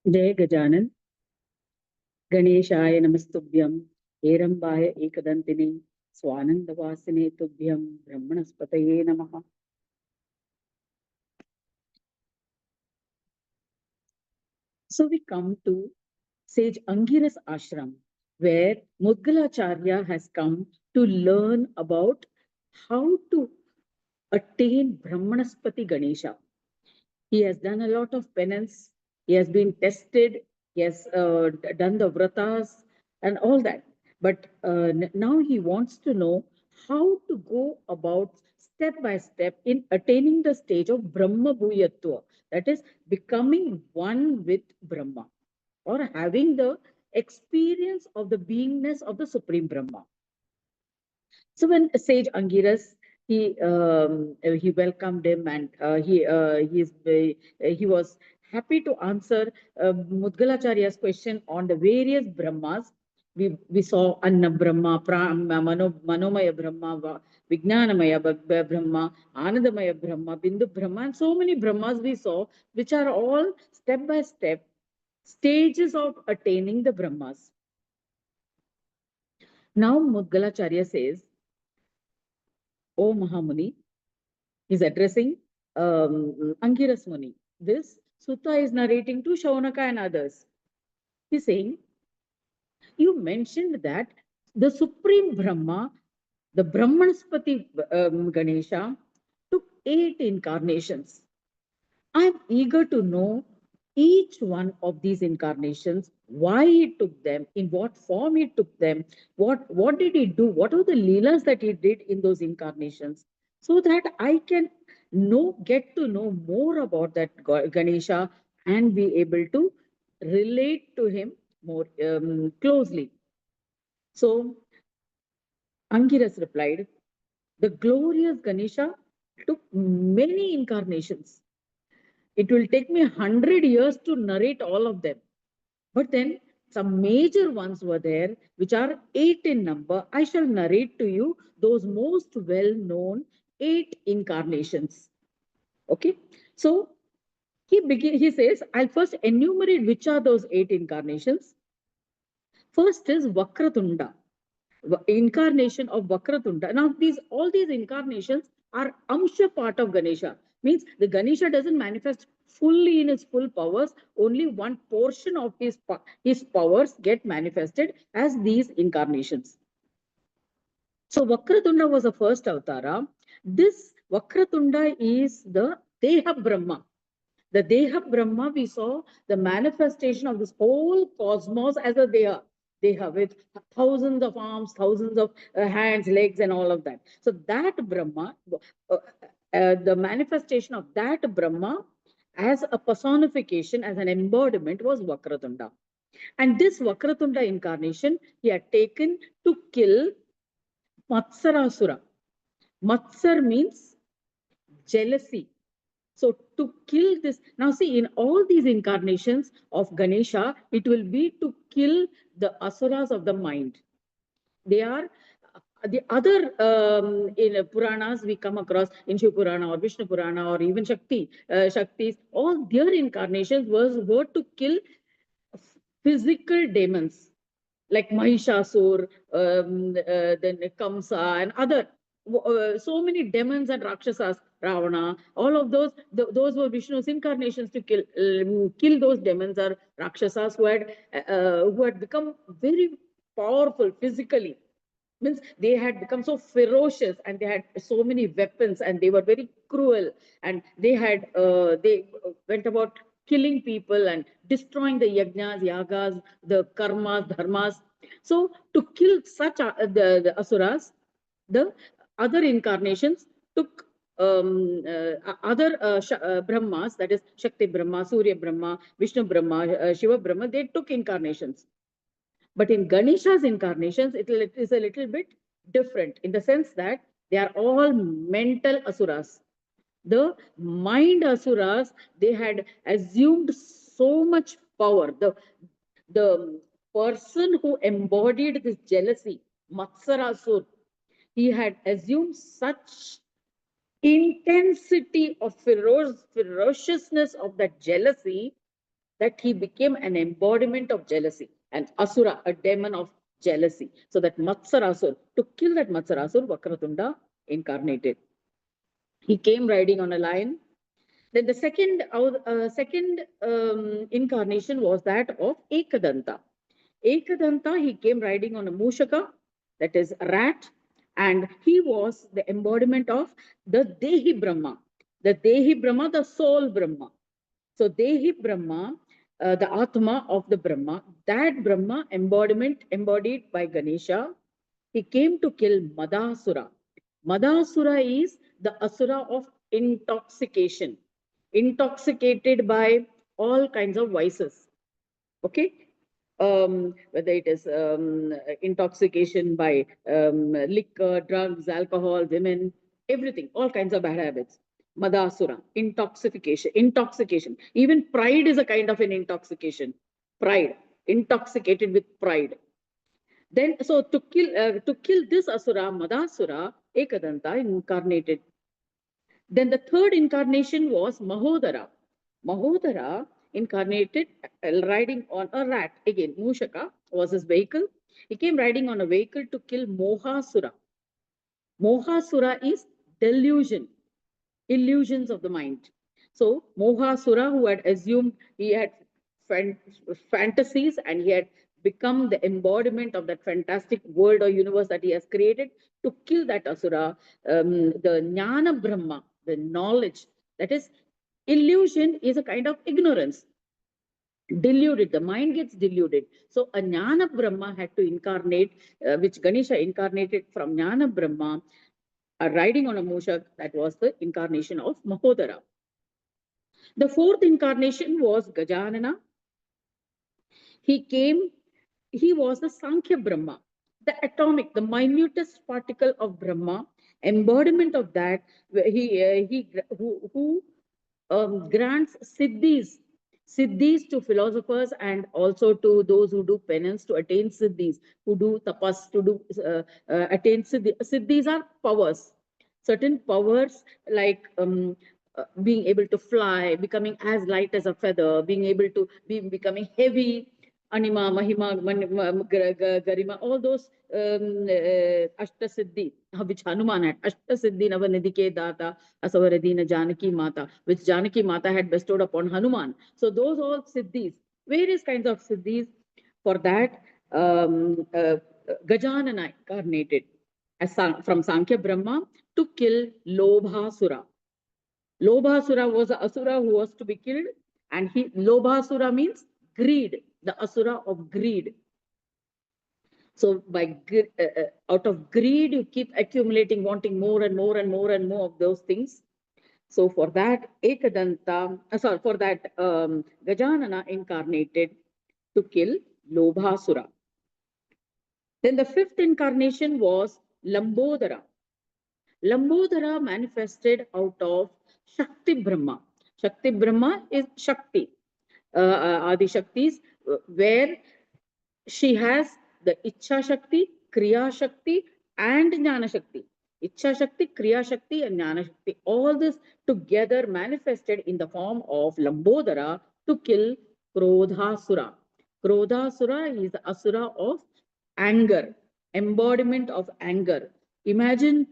जय गजानन गणेशाय नमस्तुभ्यं हेरंबाय एकदंतिने स्वानंदवासिने तुभ्यं ब्रह्मणस्पतये नमः। So we come to sage Angiras ashram, where Mudgalacharya has come to learn about how to attain Brahmanaspati Ganesha. He has done a lot of penance. He has been tested. He has done the vratas and all that. But now he wants to know how to go about step by step in attaining the stage of Brahma Bhuyatva, that is, becoming one with Brahma or having the experience of the beingness of the Supreme Brahma. So when sage Angiras, he welcomed him, and he was happy to answer Mudgalacharya's question on the various Brahmas. We saw Anna Brahma, Manomaya Brahma, Vijnanamaya Brahma, Anandamaya Brahma, Bindu Brahma, and so many Brahmas we saw, which are all step by step stages of attaining the Brahmas. Now Mudgalacharya says, O Mahamuni, he's addressing Angiras Muni. This sutta is narrating to Shaunaka and others. He's saying, you mentioned that the Supreme Brahma, the Brahmanaspati Ganesha, took 8 incarnations. I'm eager to know each one of these incarnations, why he took them, in what form he took them, what did he do, what are the leelas that he did in those incarnations, so that I can get to know more about that Ganesha and be able to relate to him more closely. So Angiras replied, the glorious Ganesha took many incarnations. It will take me 100 years to narrate all of them. But then some major ones were there, which are 8 in number. I shall narrate to you those most well-known 8 incarnations. Okay. So he says, I'll first enumerate which are those 8 incarnations. First is Vakratunda, incarnation of Vakratunda. Now, all these incarnations are Amsha part of Ganesha. Means the Ganesha doesn't manifest fully in its full powers. Only one portion of his powers get manifested as these incarnations. So Vakratunda was the first avatara. This Vakratunda is the Deha Brahma. The Deha Brahma, we saw the manifestation of this whole cosmos as a Deha. Deha with thousands of arms, thousands of hands, legs, and all of that. So that Brahma, the manifestation of that Brahma as a personification, as an embodiment, was Vakratunda. And this Vakratunda incarnation he had taken to kill Matsarasura. Matsar means jealousy. So to kill this, now see, in all these incarnations of Ganesha, it will be to kill the asuras of the mind. They are the other in Puranas we come across, in Shiv Purana or Vishnu Purana or even Shaktis, all their incarnations were to kill physical demons like Mahishasur, then Kamsa and other, so many demons and Rakshasas, Ravana, all of those were Vishnu's incarnations to kill those demons or Rakshasas who had become very powerful physically. Means they had become so ferocious and they had so many weapons and they were very cruel, and they went about killing people and destroying the yajnas, yagas, the karmas, dharmas. So to kill such the asuras, the other incarnations took other Brahmas, that is Shakti Brahma, Surya Brahma, Vishnu Brahma, Shiva Brahma, they took incarnations. But in Ganesha's incarnations, it is a little bit different in the sense that they are all mental asuras. The mind asuras, they had assumed so much power. The person who embodied this jealousy, Matsarasur, he had assumed such intensity of ferociousness of that jealousy that he became an embodiment of jealousy, an asura, a demon of jealousy. So that Matsarasur, to kill that Matsarasur, Vakratunda incarnated. He came riding on a lion. Then the second incarnation was that of Ekadanta. Ekadanta, he came riding on a Mushaka, that is a rat, and he was the embodiment of the Dehi Brahma. The Dehi Brahma, the soul Brahma. So Dehi Brahma, the Atma of the Brahma, that Brahma embodied by Ganesha, he came to kill Madasura. Madasura is the Asura of intoxication, intoxicated by all kinds of vices. Okay? Whether it is intoxication by liquor, drugs, alcohol, women, everything, all kinds of bad habits. Madasura, intoxication. Even pride is a kind of an intoxication. Pride, intoxicated with pride. Then, so to kill this asura, Madasura, Ekadanta incarnated. Then the third incarnation was Mahodara. Mahodara incarnated riding on a rat. Again, Mushaka was his vehicle. He came riding on a vehicle to kill Mohasura. Mohasura is delusion, illusions of the mind. So Mohasura, who had assumed he had fantasies and he had become the embodiment of that fantastic world or universe that he has created, to kill that asura, the Jnana Brahma, the knowledge, that is, illusion is a kind of ignorance. Deluded, the mind gets deluded. So a Jnana Brahma had to incarnate, which Ganesha incarnated from Jnana Brahma, riding on a Mushak. That was the incarnation of Mahodara. The fourth incarnation was Gajanana. He was the Sankhya Brahma, the atomic, the minutest particle of Brahma, embodiment of that, who grants siddhis to philosophers and also to those who do penance to attain siddhis, who do tapas to do attain siddhis. Siddhis are powers, certain powers like being able to fly, becoming as light as a feather, being able to becoming heavy, Anima, Mahima, Garima, all those Ashtasiddhi, which Hanuman had, Ashtasiddhi Navanidike Data, Asavaradina Janaki Mata, which Janaki Mata had bestowed upon Hanuman. So those all Siddhis, various kinds of Siddhis. For that, Gajanana incarnated as from Sankhya Brahma to kill Lobhasura. Lobhasura was an asura who was to be killed, and Lobhasura means greed, the asura of greed. So by out of greed, you keep accumulating, wanting more and more and more and more of those things. So for that, Gajanana incarnated to kill Lobhasura. Then the fifth incarnation was Lambodara. Lambodara manifested out of Shakti Brahma. Shakti Brahma is Shakti, Adi Shaktis, where she has the Ichha Shakti, Kriya Shakti, and Jnana Shakti. Ichha Shakti, Kriya Shakti, and Jnana Shakti. All this together manifested in the form of Lambodara to kill Krodhasura. Krodhasura is the asura of anger, embodiment of anger. Imagine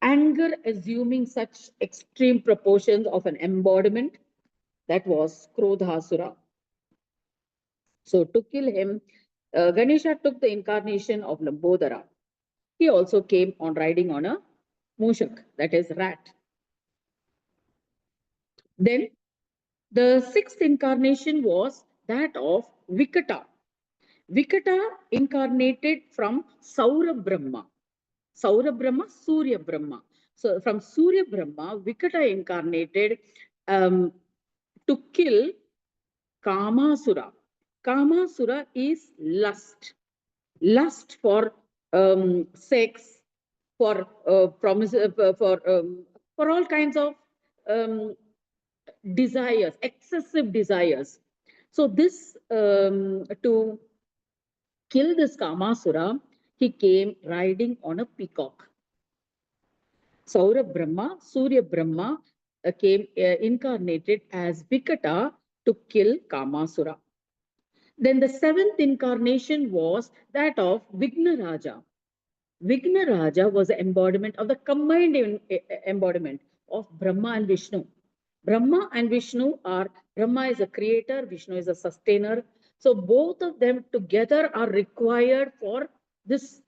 anger assuming such extreme proportions of an embodiment. That was Krodhasura. So to kill him, Ganesha took the incarnation of Lambodara. He also came on riding on a Mushak, that is rat. Then the sixth incarnation was that of Vikata. Vikata incarnated from Saura Brahma. Saura Brahma, Surya Brahma. So from Surya Brahma, Vikata incarnated to kill Kamasura. Kamasura is lust. Lust for sex, for promise, for all kinds of desires, excessive desires. So this to kill this Kamasura, he came riding on a peacock. Saura Brahma, Surya Brahma came incarnated as Vikata to kill Kamasura. Then the seventh incarnation was that of Vigna Raja. Vigna Raja was the embodiment of the combined embodiment of Brahma and Vishnu. Brahma and Vishnu are, Brahma is a creator, Vishnu is a sustainer. So both of them together are required for this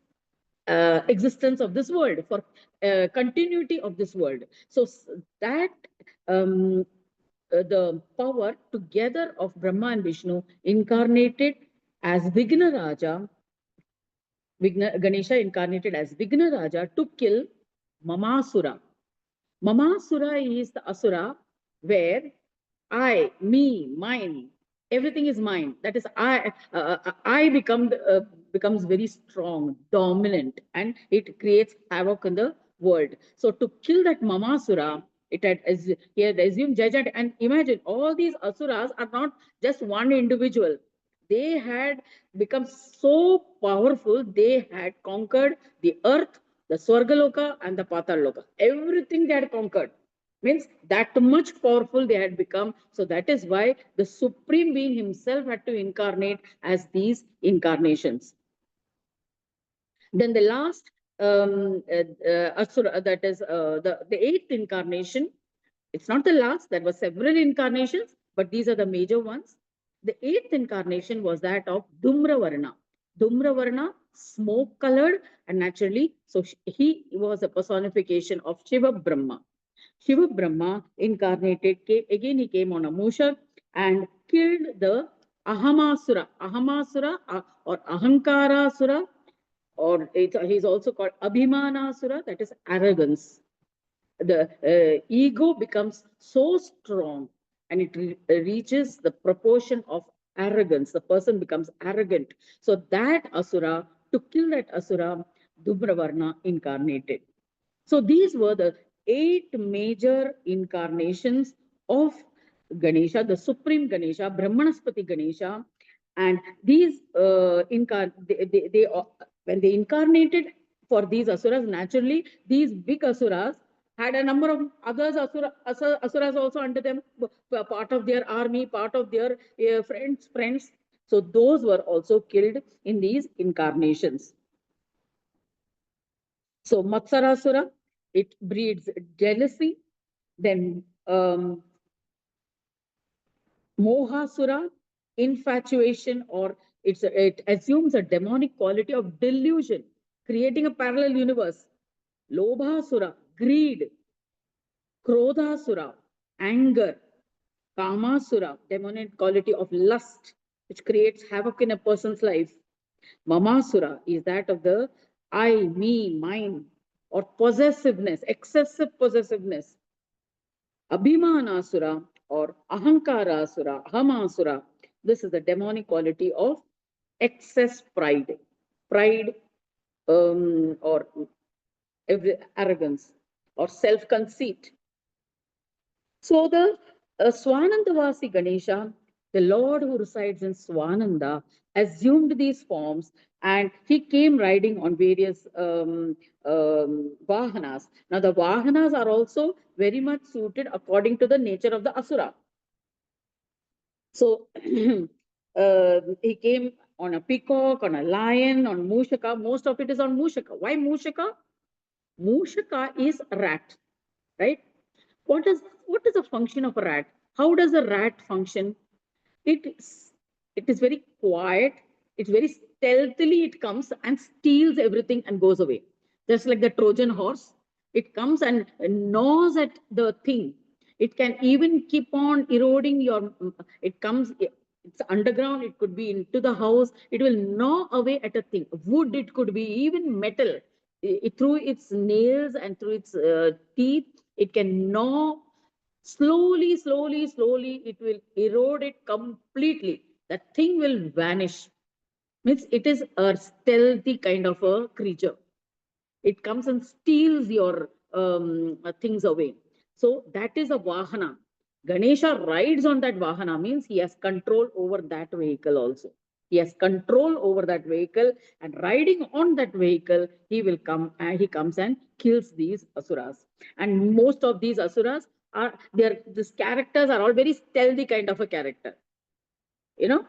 existence of this world, for continuity of this world. So that the power together of Brahma and Vishnu incarnated as Vigna Raja, Ganesha incarnated as Vigna Raja to kill Mamasura. Mamasura is the asura where I, me, mine, everything is mine. That is, I becomes very strong, dominant, and it creates havoc in the world. So to kill that Mamasura, it had he had assumed judgment. And imagine, all these asuras are not just one individual. They had become so powerful. They had conquered the earth, the Swargaloka, and the Pataloka. Everything they had conquered. Means that much powerful they had become. So that is why the Supreme Being himself had to incarnate as these incarnations. Then the last Asura, that is the eighth incarnation. It's not the last, there were several incarnations, but these are the major ones. The eighth incarnation was that of Dhumravarna. Dhumravarna, smoke colored, and naturally, so he was a personification of Shiva Brahma. Shiva Brahma incarnated, again he came on a Mushak and killed the Ahamasura. Ahamasura or Ahankarasura, or he's also called Abhimanasura, that is arrogance. The ego becomes so strong and it reaches the proportion of arrogance. The person becomes arrogant. So that asura, to kill that asura, Dhumravarna incarnated. So these were the 8 major incarnations of Ganesha, the Supreme Ganesha, Brahmanaspati Ganesha. And these when they incarnated for these asuras, naturally, these big asuras had a number of others asuras also under them, part of their army, part of their friends. So those were also killed in these incarnations. So Matsarasura, it breeds jealousy. Then Mohasura, infatuation, or it assumes a demonic quality of delusion, creating a parallel universe. Lobhasura, greed. Krodhasura, anger. Kamasura, demonic quality of lust, which creates havoc in a person's life. Mamasura is that of the I, me, mine, or possessiveness, excessive possessiveness. Abhimanasura or Ahankarasura, Ahamasura, this is the demonic quality of excess pride. Pride or arrogance or self-conceit. So the Swanandavasi Ganesha, the Lord who resides in Swananda, assumed these forms and he came riding on various vahanas. Now the vahanas are also very much suited according to the nature of the asura. So he came on a peacock, on a lion, on Mushaka. Most of it is on Mushaka. Why Mushaka? Mushaka is a rat, right? What is the function of a rat? How does a rat function? It is very quiet. It's very stealthily. It comes and steals everything and goes away. Just like the Trojan horse, it comes and gnaws at the thing. It can even keep on eroding your. It comes. It's underground. It could be into the house. It will gnaw away at a thing. Wood. It could be even metal. Through its nails and through its teeth, it can gnaw slowly, it will erode it completely. That thing will vanish. Means it is a stealthy kind of a creature. It comes and steals your things away. So that is a Vahana. Ganesha rides on that Vahana, means he has control over that vehicle also. He has control over that vehicle, and riding on that vehicle, he will come and he comes and kills these asuras. And most of these asuras these characters are all very stealthy kind of a character. You know,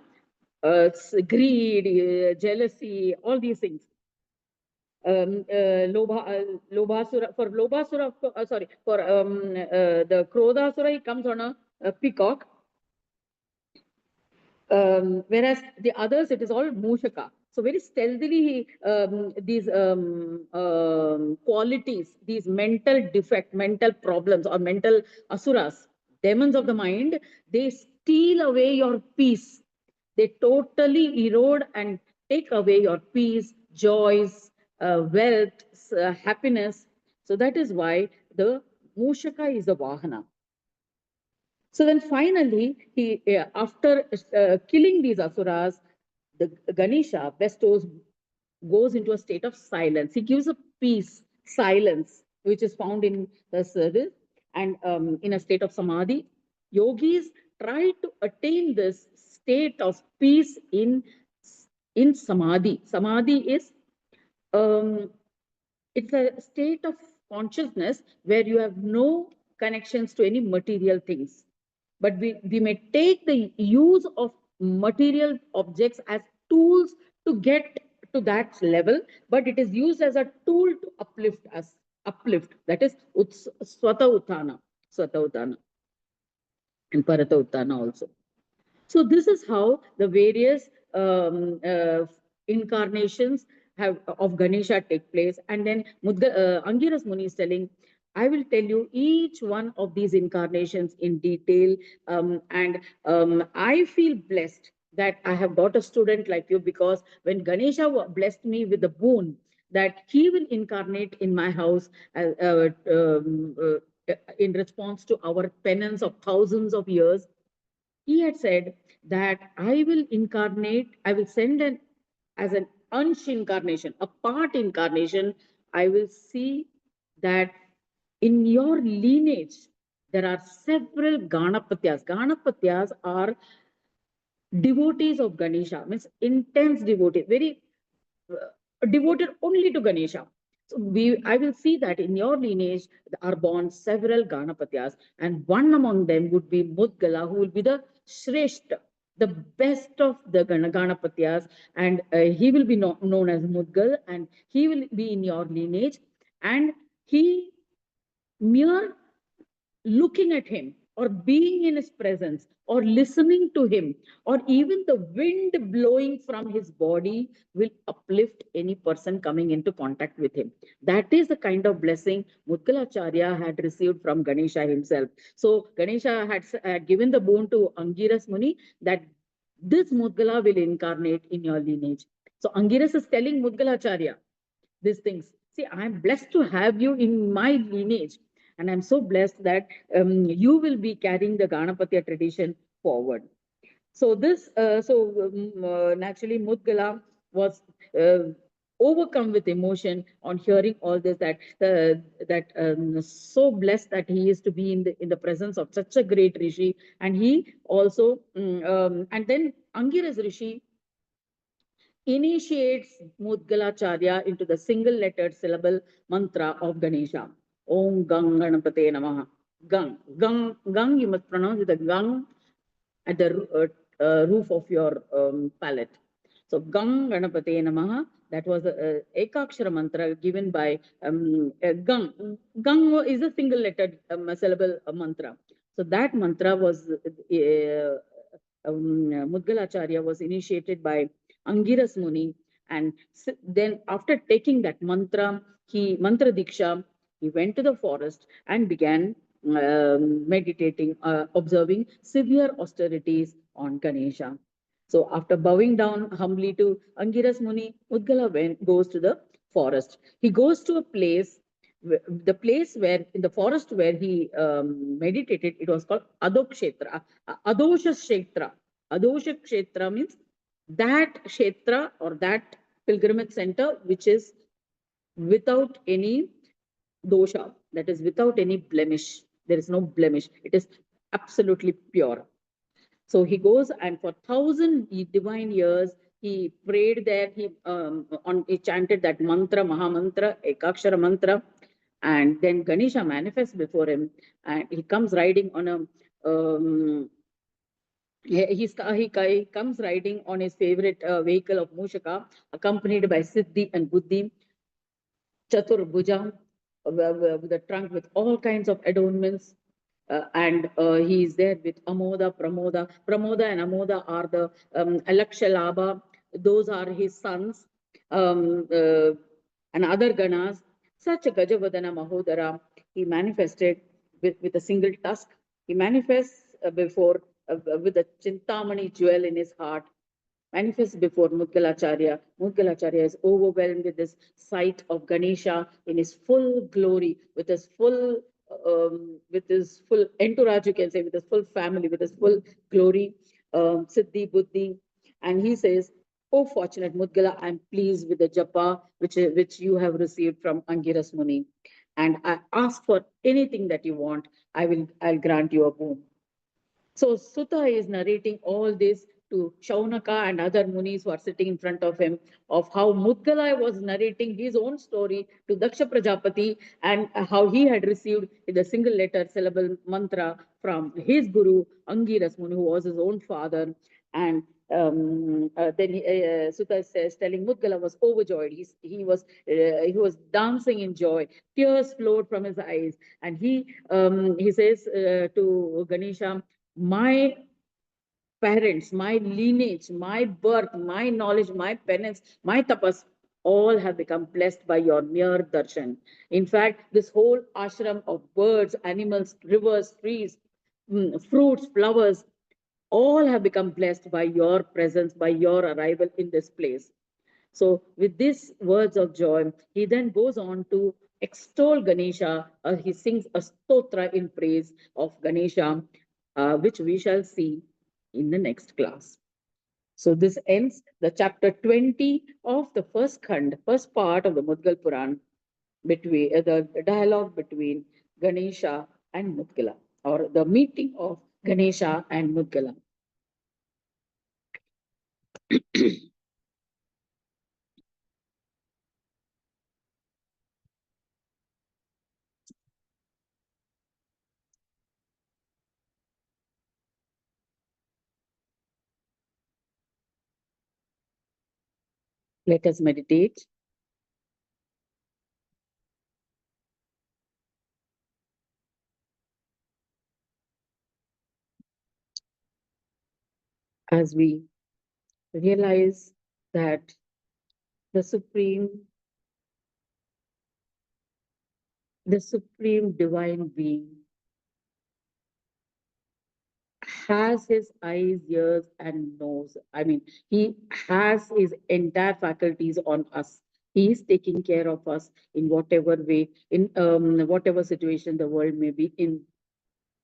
it's greed, jealousy, all these things. Lobhasura, for Lobhasura, sorry, for the Krodhasura, he comes on a peacock. Whereas the others, it is all Mushaka. So very stealthily, these qualities, these mental defect, mental problems or mental asuras, demons of the mind, they steal away your peace. They totally erode and take away your peace, joys, wealth, happiness. So that is why the Mushaka is the Vahana. So then finally, after killing these asuras, the Ganesha goes into a state of silence. He gives a peace, silence, which is found in the service and in a state of samadhi. Yogis try to attain this state of peace in samadhi. Samadhi is it's a state of consciousness where you have no connections to any material things. But we may take the use of material objects as tools to get to that level, but it is used as a tool to uplift us, uplift. That is Swata Uttana, and Parata Uttana also. So this is how the various incarnations of Ganesha take place. And then Angiras Muni is telling, I will tell you each one of these incarnations in detail. And I feel blessed that I have got a student like you, because when Ganesha blessed me with the boon that he will incarnate in my house in response to our penance of thousands of years, he had said that I will incarnate, I will send as an ansh incarnation, a part incarnation. I will see that in your lineage, there are several Ganapatyas. Ganapatyas are devotees of Ganesha, means intense devotees, very devoted only to Ganesha. So I will see that in your lineage are born several Ganapatyas, and one among them would be Mudgala, who will be the Shrestha, the best of the Ganapatyas, and he will be known as Mudgal, and he will be in your lineage, and he, mere looking at him or being in his presence or listening to him, or even the wind blowing from his body will uplift any person coming into contact with him. That is the kind of blessing Mudgalacharya had received from Ganesha himself. So Ganesha had given the boon to Angiras Muni that this Mudgala will incarnate in your lineage. So Angiras is telling Mudgalacharya these things. See, I'm blessed to have you in my lineage. And I'm so blessed that you will be carrying the Ganapatya tradition forward. So naturally Mudgala was overcome with emotion on hearing all this, that so blessed that he is to be in the presence of such a great rishi. And he also and then Angiras Rishi initiates Mudgalacharya into the single lettered syllable mantra of Ganesha. Om Gang Ganapate Namaha. Gang. Gang. Gang, you must pronounce with a gang at the roof of your palate. So Gang Ganapate Namaha, that was the Ekakshara mantra given by Gang. Gang is a single lettered syllable mantra. So that mantra was Mudgalacharya was initiated by Angiras Muni, and then after taking that mantra diksha, he went to the forest and began meditating, observing severe austerities on Ganesha. So after bowing down humbly to Angiras Muni, Mudgala goes to the forest. He goes to a place, the place where, in the forest where he meditated, it was called Adokshetra, Adosha Kshetra. Adosha Kshetra means that Kshetra or that pilgrimage center which is without any dosha, that is without any blemish. There is no blemish. It is absolutely pure. So he goes, and for 1,000 divine years, he prayed there. He chanted that mantra, Maha Mantra, Ekakshara mantra. And then Ganesha manifests before him, and he comes riding on a he comes riding on his favorite vehicle of Mushaka, accompanied by Siddhi and Buddhi, Chatur Bhuja, with a trunk with all kinds of adornments. And he is there with Amoda, Pramoda. Pramoda and Amoda are the Alakshalabha. Those are his sons. And other Ganas. Such a Gajavadana Mahodara, he manifested with a single tusk. He manifests before with a Chintamani jewel in his heart, manifests before Mudgalacharya. Mudgalacharya is overwhelmed with this sight of Ganesha in his full glory, with his full entourage, you can say, with his full family, with his full glory, Siddhi, Buddhi. And he says, "Oh, fortunate Mudgala, I'm pleased with the japa which you have received from Angiras Muni. And I ask for anything that you want, I'll grant you a boon." So Sutta is narrating all this to Shaunaka and other munis who are sitting in front of him, of how Mudgala was narrating his own story to Daksha Prajapati, and how he had received in a single letter syllable mantra from his guru Angiras Muni, who was his own father. And then Sutta says, telling Mudgala was overjoyed. He was dancing in joy. Tears flowed from his eyes, and he says to Ganesha, "My parents, my lineage, my birth, my knowledge, my penance, my tapas, all have become blessed by your mere darshan. In fact, this whole ashram of birds, animals, rivers, trees, fruits, flowers, all have become blessed by your presence, by your arrival in this place." So, with these words of joy, he then goes on to extol Ganesha. He sings a stotra in praise of Ganesha, which we shall see in the next class. So, this ends the chapter 20 of the first Khand, first part of the Mudgal Puran, between the dialogue between Ganesha and Mudgala, or the meeting of Ganesha and Mudgala. Let us meditate. As we realize that the supreme divine being has his eyes, ears, and nose. I mean, he has his entire faculties on us. He is taking care of us in whatever way, in whatever situation the world may be in.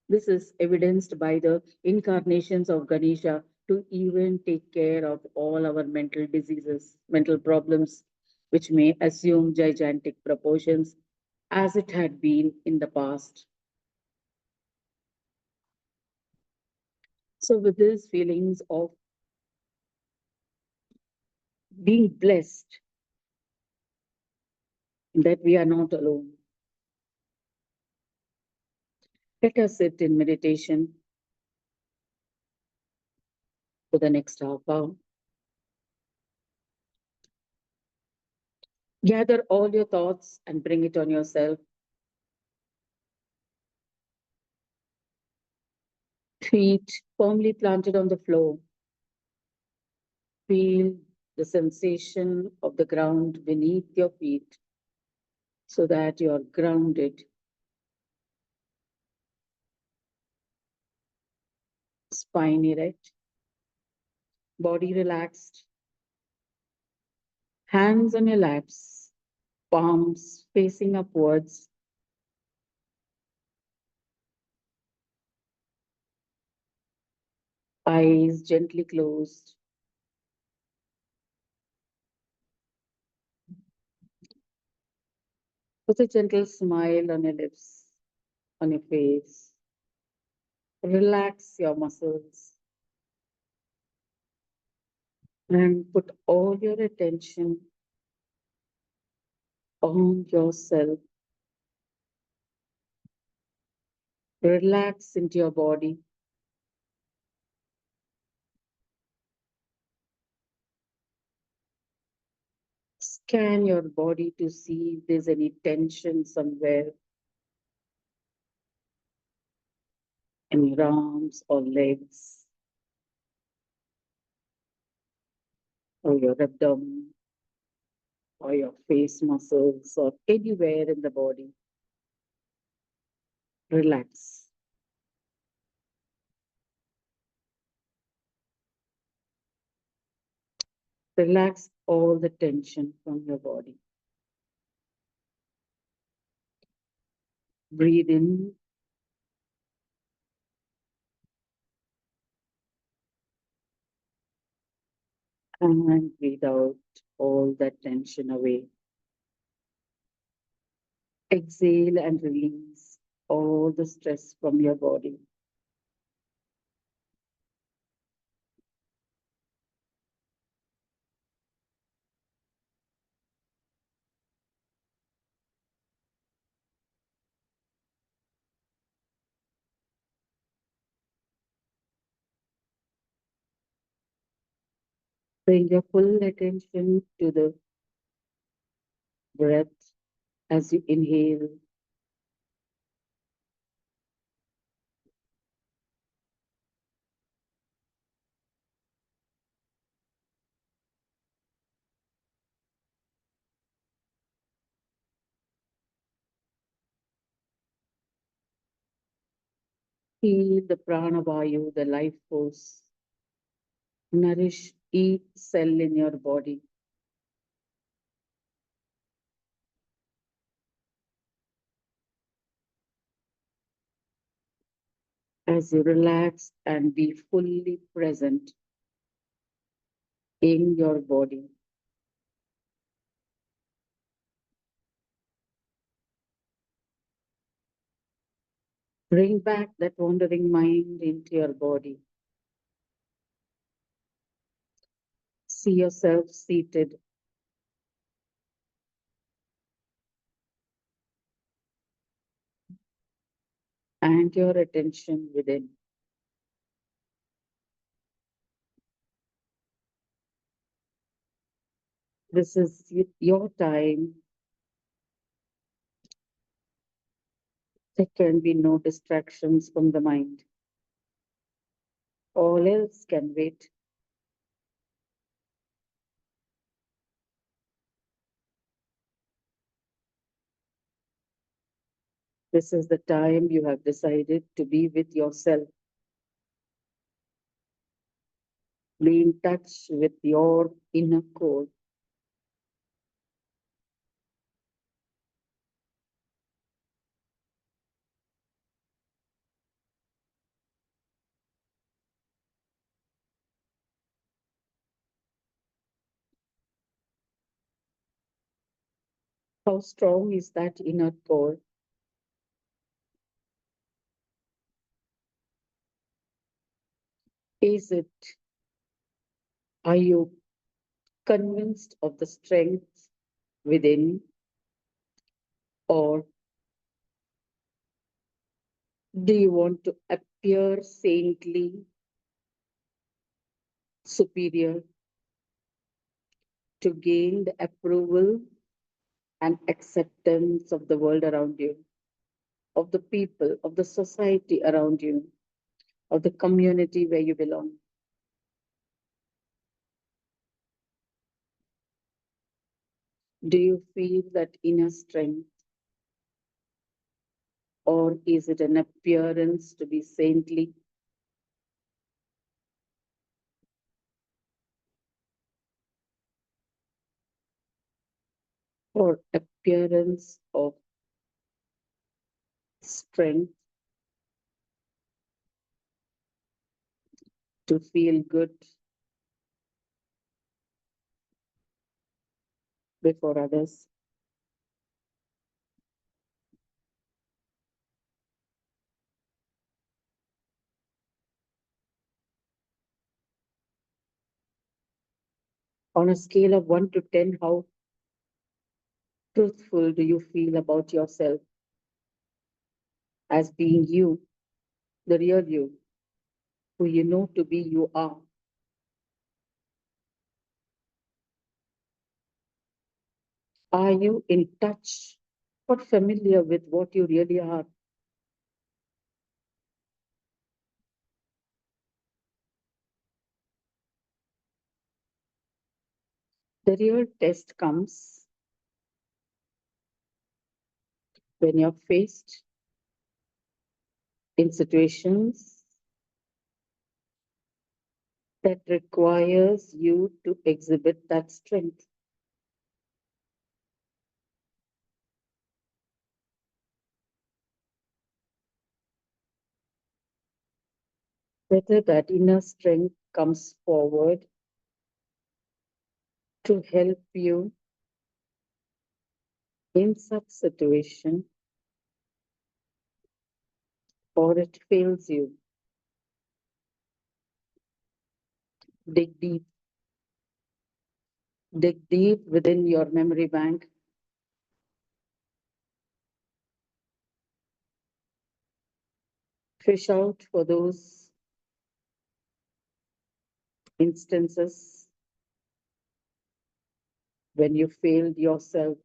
This is evidenced by the incarnations of Ganesha to even take care of all our mental diseases, mental problems, which may assume gigantic proportions as it had been in the past. So, with these feelings of being blessed that we are not alone, let us sit in meditation for the next half hour. Gather all your thoughts and bring it on yourself. Feet firmly planted on the floor. Feel the sensation of the ground beneath your feet so that you are grounded. Spine erect, body relaxed, hands on your laps, palms facing upwards. Eyes gently closed. Put a gentle smile on your lips, on your face. Relax your muscles and put all your attention on yourself. Relax into your body. Scan your body to see if there's any tension somewhere in your arms or legs or your abdomen or your face muscles or anywhere in the body. Relax. Relax all the tension from your body. Breathe in and breathe out all that tension away. Exhale and release all the stress from your body. Bring your full attention to the breath as you inhale. Feel the prana vayu, the life force, nourish each cell in your body. As you relax and be fully present in your body. Bring back that wandering mind into your body. See yourself seated. And your attention within. This is your time. There can be no distractions from the mind. All else can wait. This is the time you have decided to be with yourself. Be in touch with your inner core. How strong is that inner core? Is it, are you convinced of the strength within, or do you want to appear saintly, superior, to gain the approval and acceptance of the world around you, of the people, of the society around you, of the community where you belong? Do you feel that inner strength, or is it an appearance to be saintly? Or appearance of strength to feel good before others? On a scale of 1 to 10, how truthful do you feel about yourself as being you? the real you, who you know to be you are. Are you in touch or familiar with what you really are? The real test comes when you're faced in situations that requires you to exhibit that strength. Whether that inner strength comes forward to help you in such situation or it fails you. Dig deep. Dig deep within your memory bank. Fish out for those instances when you failed yourself.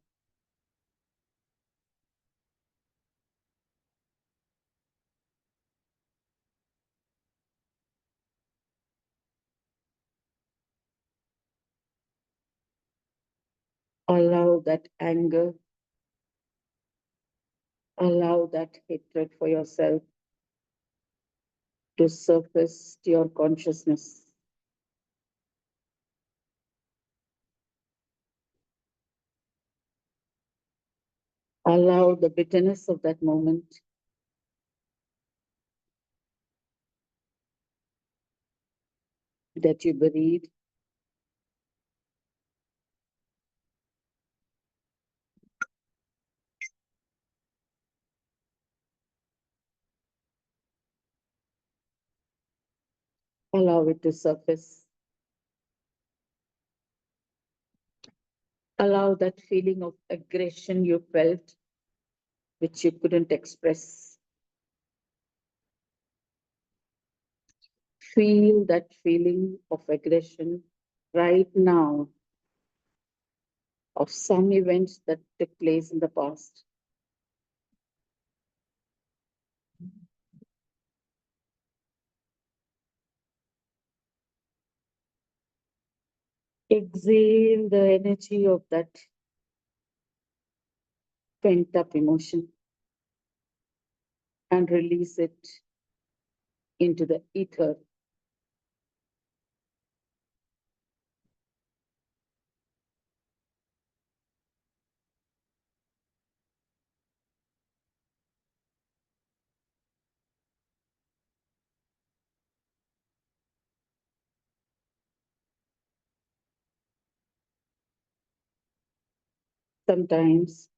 Allow that anger, allow that hatred for yourself to surface to your consciousness. Allow the bitterness of that moment that you buried. Allow it to surface. Allow that feeling of aggression you felt, which you couldn't express. Feel that feeling of aggression right now of some events that took place in the past. Exhale the energy of that pent up emotion and release it into the ether. Sometimes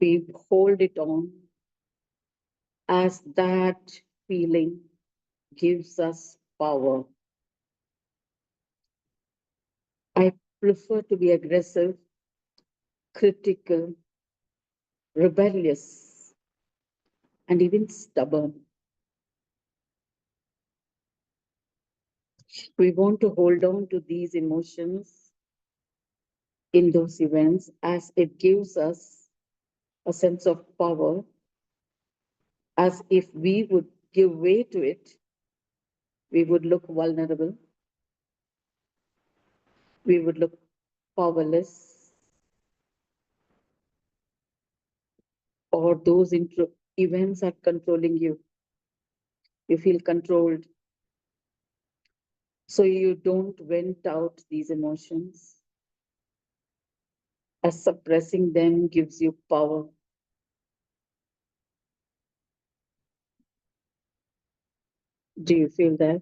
we hold it on as that feeling gives us power. I prefer to be aggressive, critical, rebellious, and even stubborn. We want to hold on to these emotions in those events as it gives us a sense of power, as if we would give way to it, we would look vulnerable, we would look powerless, or those events are controlling you. You feel controlled. So you don't vent out these emotions, as suppressing them gives you power. Do you feel that?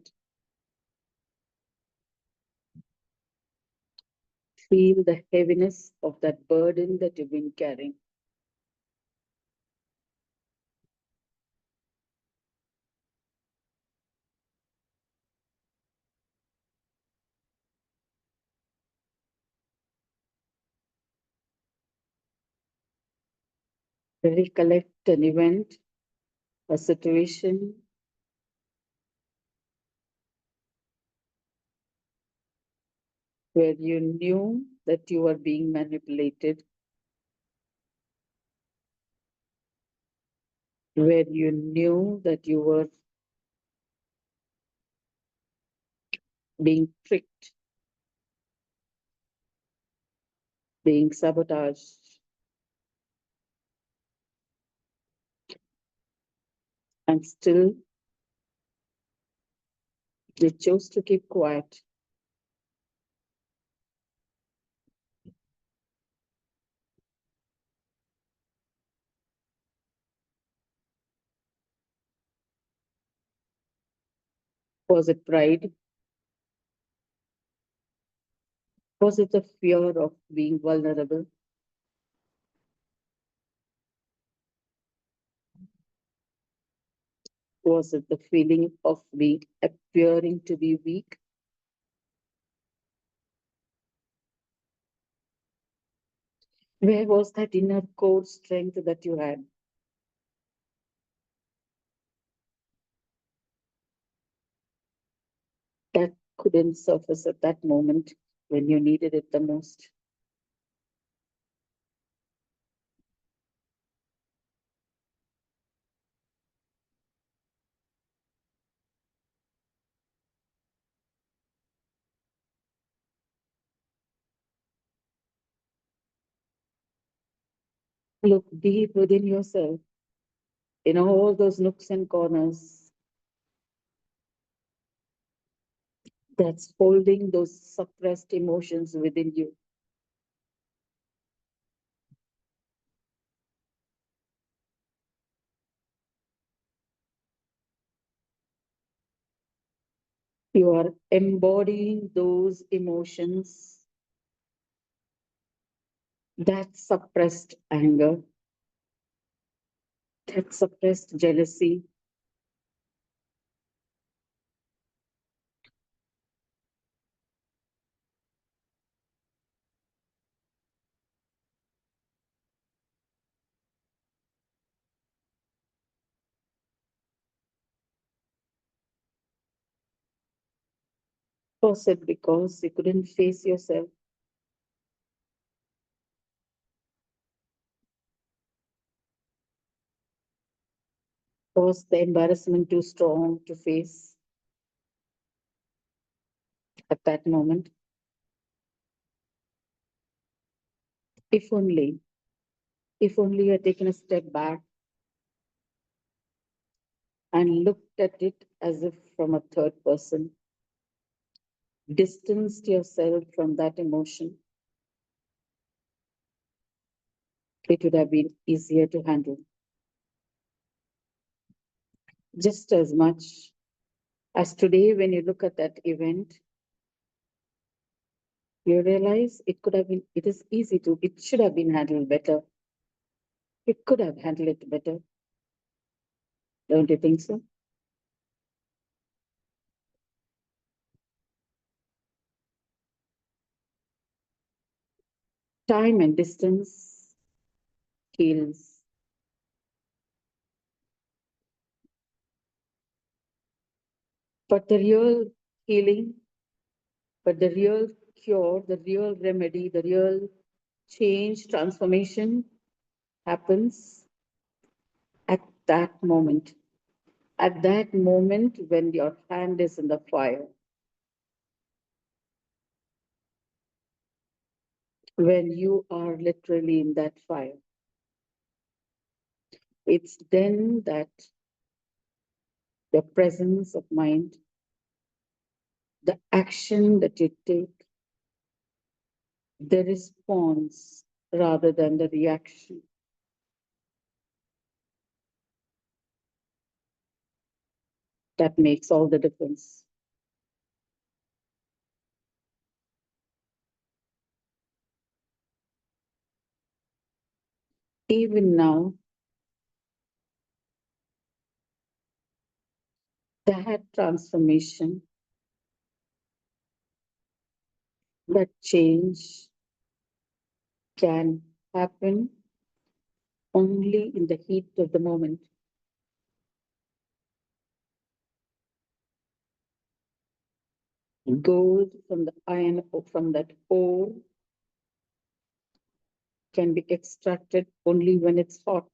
Feel the heaviness of that burden that you've been carrying. Recollect an event a situation where you knew that you were being manipulated, where you knew that you were being tricked, being sabotaged, and still you chose to keep quiet? Was it pride? Was it a fear of being vulnerable? Was it the feeling of being appearing to be weak? Where was that inner core strength that you had? That couldn't surface at that moment when you needed it the most. Look deep within yourself, in all those nooks and corners that's holding those suppressed emotions within you. You are embodying those emotions, that suppressed anger, that suppressed jealousy, was it because you couldn't face yourself? Was the embarrassment too strong to face at that moment? If only, if only you had taken a step back and looked at it as if from a third person, distanced yourself from that emotion, it would have been easier to handle. Just as much as today, when you look at that event, you realize it could have been, it is easy to, it should have been handled better. It could have handled it better. Don't you think so? Time and distance heals. But the real healing, but the real cure, the real remedy, the real change, transformation happens at that moment. At that moment when your hand is in the fire, when you are literally in that fire, it's then that the presence of mind, the action that you take, the response rather than the reaction, that makes all the difference. Even now, that transformation, that change can happen only in the heat of the moment. Gold from the iron from that ore can be extracted only when it's hot.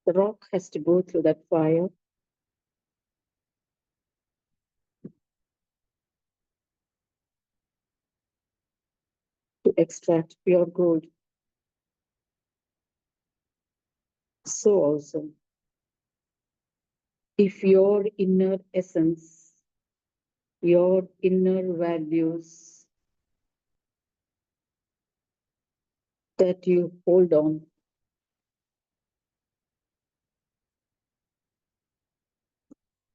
The rock has to go through that fire to extract pure gold. So also, if your inner essence, your inner values that you hold on,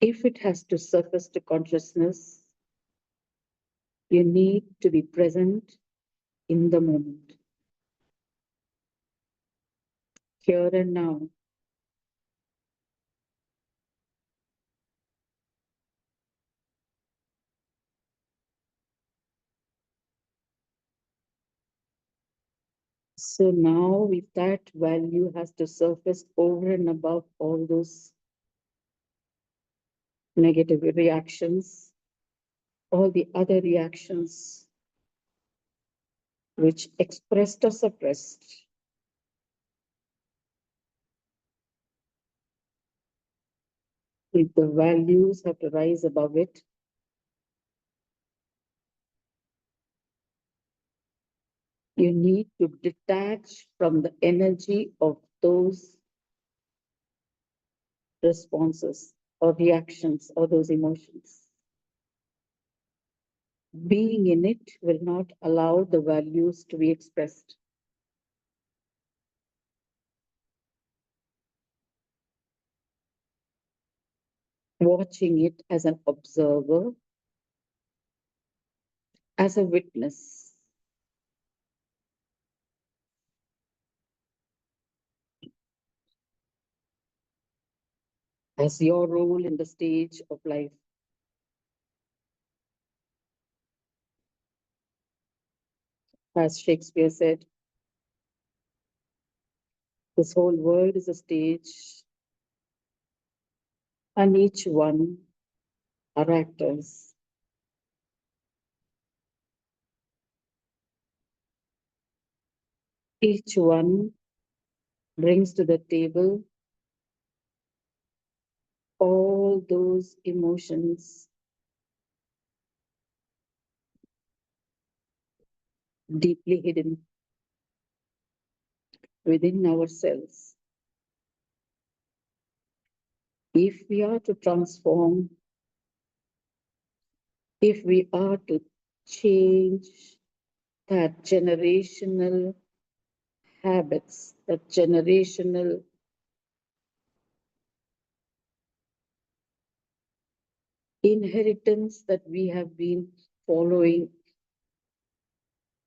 if it has to surface to consciousness, you need to be present in the moment, here and now. So now, if that value has to surface over and above all those negative reactions, all the other reactions which expressed or suppressed, if the values have to rise above it, you need to detach from the energy of those responses or reactions or those emotions. Being in it will not allow the values to be expressed. Watching it as an observer, as a witness. As your role in the stage of life. As Shakespeare said, this whole world is a stage, and each one are actors. Each one brings to the table all those emotions deeply hidden within ourselves. If we are to transform, if we are to change that generational habits, that generational inheritance that we have been following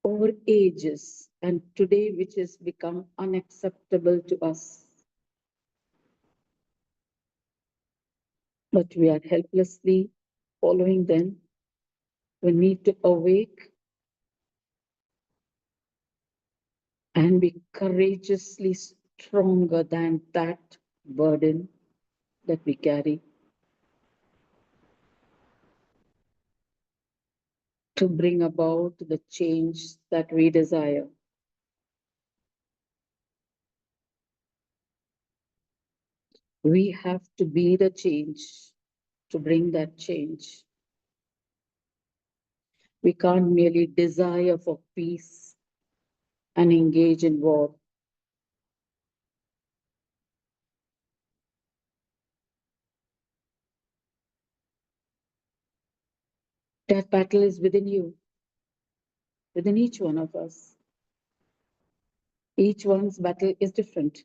over ages and today which has become unacceptable to us. But we are helplessly following them. We need to awake and be courageously stronger than that burden that we carry to bring about the change that we desire. We have to be the change to bring that change. We can't merely desire for peace and engage in war. That battle is within you, within each one of us. Each one's battle is different.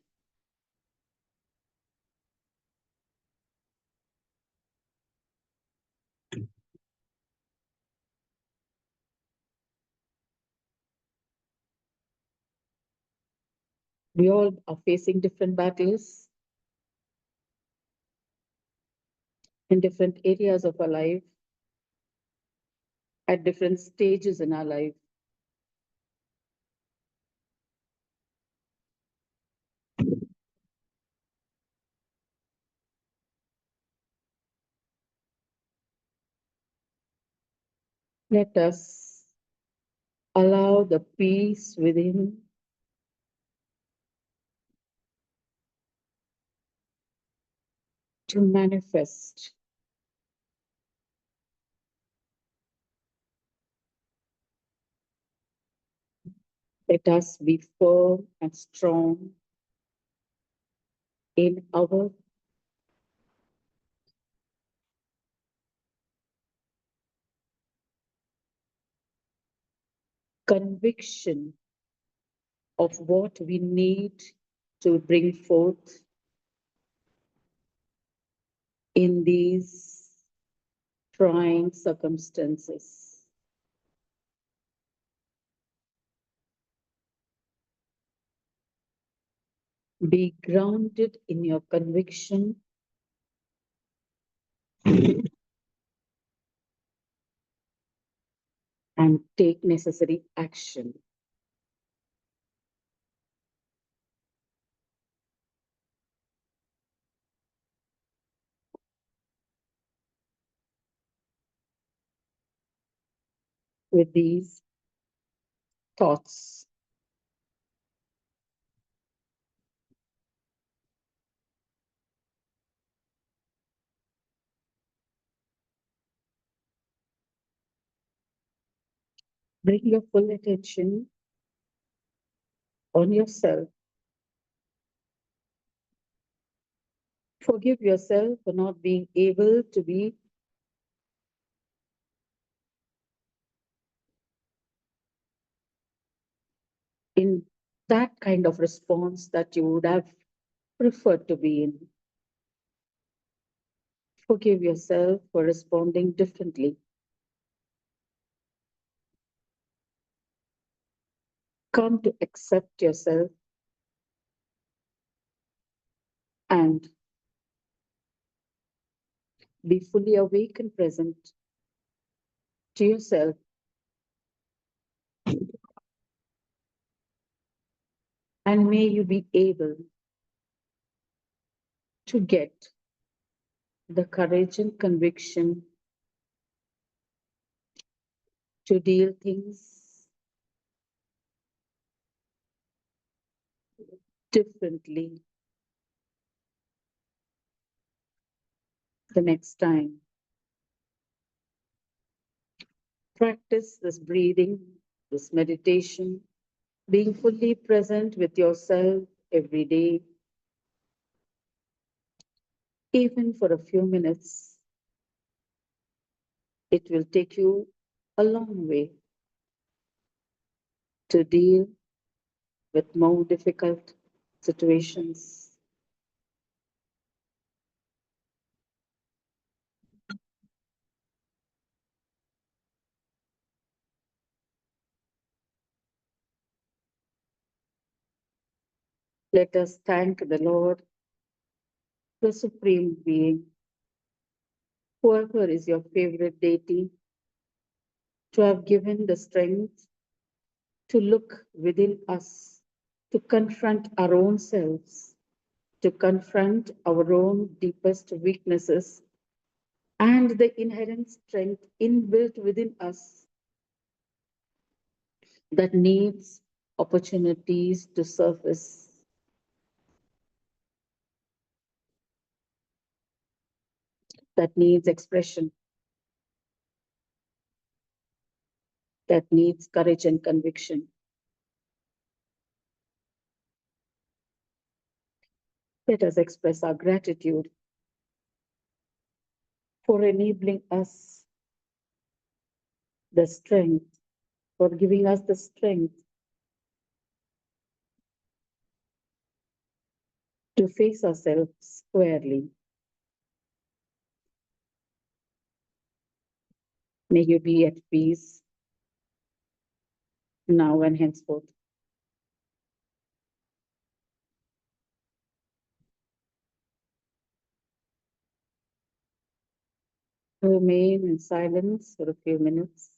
We all are facing different battles in different areas of our life. at different stages in our life. Let us allow the peace within to manifest. Let us be firm and strong in our conviction of what we need to bring forth in these trying circumstances. Be grounded in your conviction and take necessary action. With these thoughts, bring your full attention on yourself. Forgive yourself for not being able to be in that kind of response that you would have preferred to be in. Forgive yourself for responding differently. Come to accept yourself and be fully awake and present to yourself. And may you be able to get the courage and conviction to deal things differently the next time. Practice this breathing, this meditation, being fully present with yourself every day, even for a few minutes. It will take you a long way to deal with more difficult situations. Let us thank the Lord, the Supreme Being, whoever is your favorite deity, to have given the strength to look within us, to confront our own selves, to confront our own deepest weaknesses and the inherent strength inbuilt within us that needs opportunities to surface, that needs expression, that needs courage and conviction. Let us express our gratitude for enabling us the strength, for giving us the strength to face ourselves squarely. May you be at peace now and henceforth. Remain in silence for a few minutes.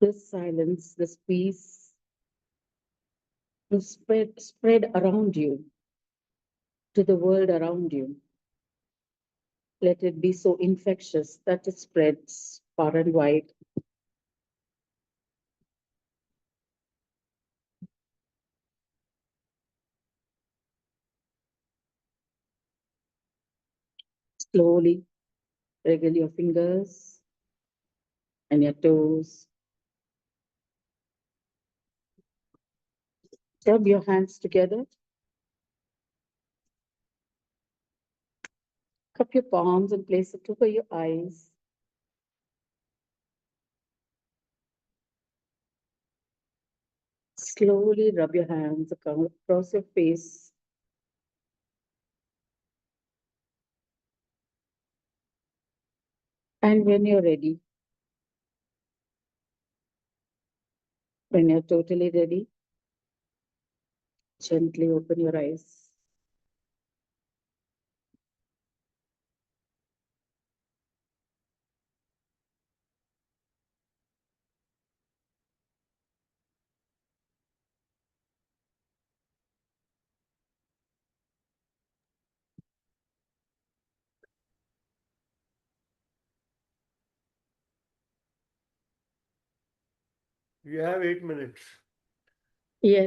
This silence, this peace will spread around you, to the world around you. Let it be so infectious that it spreads far and wide. Slowly wriggle your fingers and your toes. Rub your hands together. Cup your palms and place it over your eyes. Slowly rub your hands across your face. And when you're ready, when you're totally ready, gently open your eyes. You have 8 minutes. Yes.